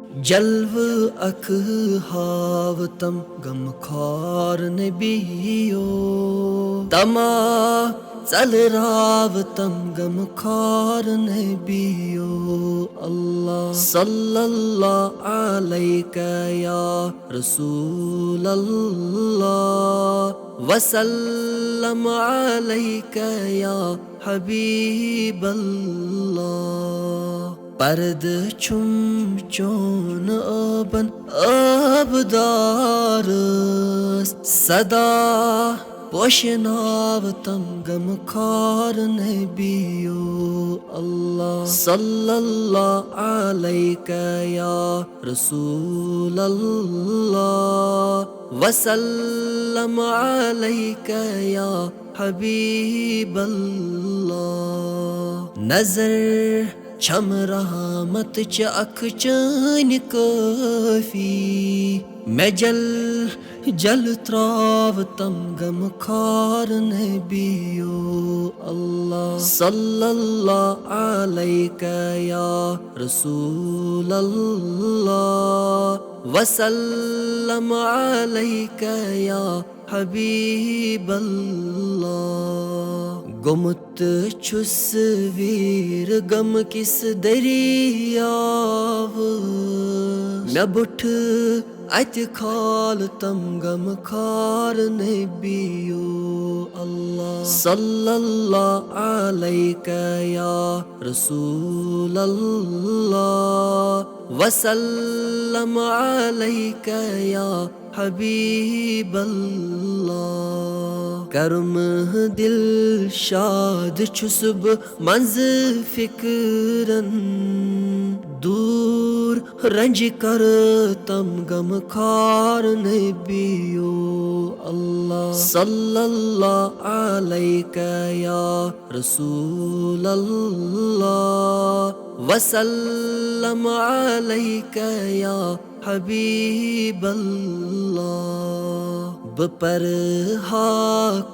जल्व अख हावतम गमखार नबियो तमा चल रावतम गमखार नबियो अल्लाह सल्लल्लाहु अलैका या रसूल अल्लाह वसल्लम अलैका या हबीब अल्लाह पर्द छुम चोन अबन अबदार सदा पोशनाव तम गमखार नबियो अल्लाह सल्लल्लाहु अलैका या रसूल अल्लाह वसल्लम अलैका या हबीब अल्लाह नजर छम रहमत च अख चन काफी मैं जल जल त्राव तम गमखार नबियो अल्लाह सल्लल्लाहु अलैका या रसूल अल्लाह वसल्लम अलैका या हबीब अल्लाह गुमत छुस वीर गम किस दरियाव मैं बुठ अत खाल तम गम खार नबियो अल्लाह सल्लल्लाहु अलैका या रसूल अल्लाह वसल्लम अलैका या हबीब अल्लाह करम दिल शाद छुसब मंज फिक्रन दूर रंज कर तम गम खार नबियो अल्लाह सल्लल्लाहु अलैका या रसूल अल्लाह वसल्लम अलैका या हबीब अल्लाह बपर हा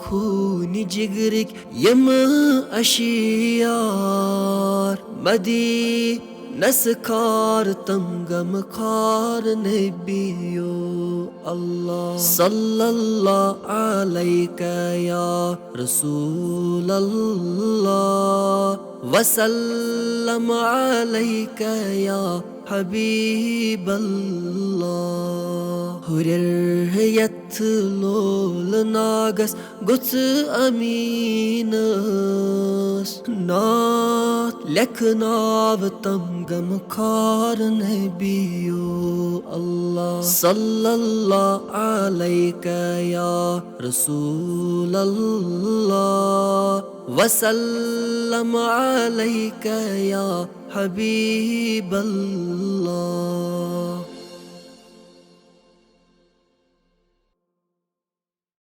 खून जिगरिक यम अशियार मदी नसखार तम गम खार नबियो अल्लाह सल्लल्लाहु अलैका या रसूल अल्लाह वसल्लम अलैका या हबीब अल्लाह हुर्रियत लोल नागस गुत्स अमीनस नात लेखनाव तम गम खार नबियो अल्लाह सल्लल्लाहु अलैका या रसूल अल्लाह वसल्लम अलैका या हबीब अल्लाह।